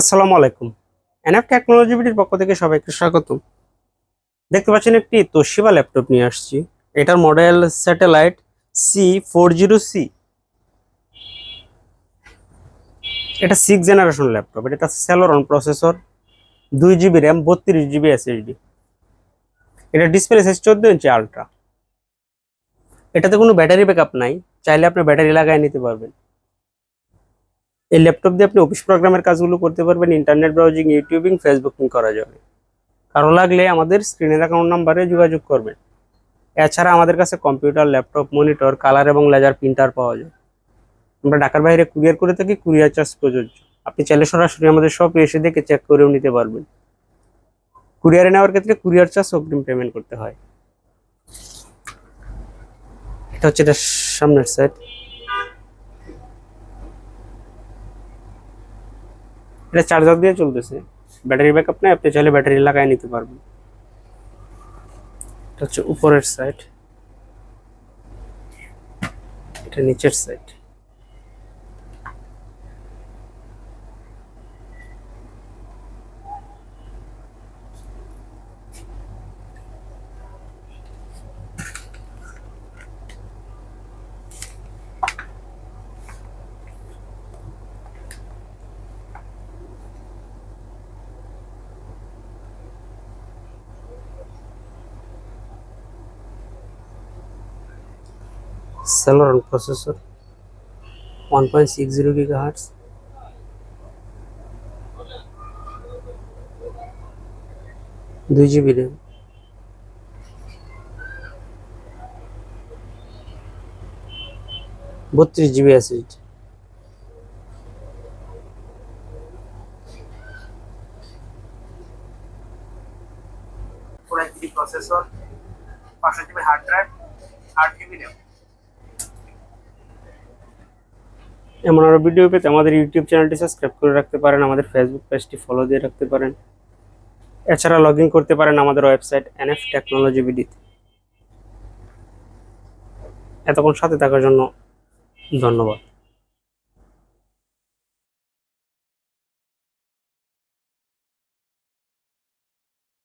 আসসালামু আলাইকুম। NF technology বিডির পক্ষ থেকে সবাইকে স্বাগতম। দেখতে পাচ্ছেন একটি তোশিবা ল্যাপটপ নিয়ে আসছি। এটার মডেল স্যাটেলাইট C40C। এটা 6th জেনারেশন ল্যাপটপ। এটা Celeron processor, 2 GB RAM, 32 GB SSD। এটা ডিসপ্লে সাইজ 14 ইঞ্চি আলট্রা। এটাতে কোনো ব্যাটারি ব্যাকআপ নাই, চাইলে আপনি ব্যাটারি লাগাই নিতে পারবেন। এই ল্যাপটপ দিয়ে আপনি অফিস প্রোগ্রামের কাজগুলো করতে পারবেন, ইন্টারনেট ব্রাউজিং, ইউটিউবিং, ফেসবুকিং করা যাবে। কারো লাগলে আমাদের স্ক্রিনের অ্যাকাউন্ট নাম্বারে যোগাযোগ করবেন। এছাড়া আমাদের কাছে কম্পিউটার, ল্যাপটপ, মনিটর, কালার এবং লেজার প্রিন্টার পাওয়া যায়। আমরা ঢাকার বাইরে কুরিয়ার করে থাকি, কুরিয়ার চার্জ প্রযোজ্য। আপনি চাইলে সরাসরি আমাদের শপে এসে দেখে চেক করেও নিতে পারবেন। কুরিয়ারে নেওয়ার ক্ষেত্রে কুরিয়ার চার্জ অগ্রিম পেমেন্ট করতে হয়। এটা হচ্ছে এটা সামনের সাইড। এটা চার্জার দিয়ে চলতেছে, ব্যাটারি ব্যাকআপ নেই, আপনি চাইলে ব্যাটারি লাগাই নিতে পারবেন। এটা হচ্ছে উপরের সাইড, এটা নিচের side. Celeron processor, 1.60 GHz, 2 GB RAM, 32 GB SSD। Processor, 500 GB hard drive, 8 GB RAM. এমন আরো ভিডিও পেতে আমাদের ইউটিউব চ্যানেলটি সাবস্ক্রাইব করে রাখতে পারেন, আমাদের ফেসবুক পেজটি ফলো দিয়ে রাখতে পারেন। এছাড়া লগ ইন করতে পারেন আমাদের ওয়েবসাইট এনএফ টেকনোলজি বিডিতে। এতক্ষণ সাথে থাকার জন্য ধন্যবাদ।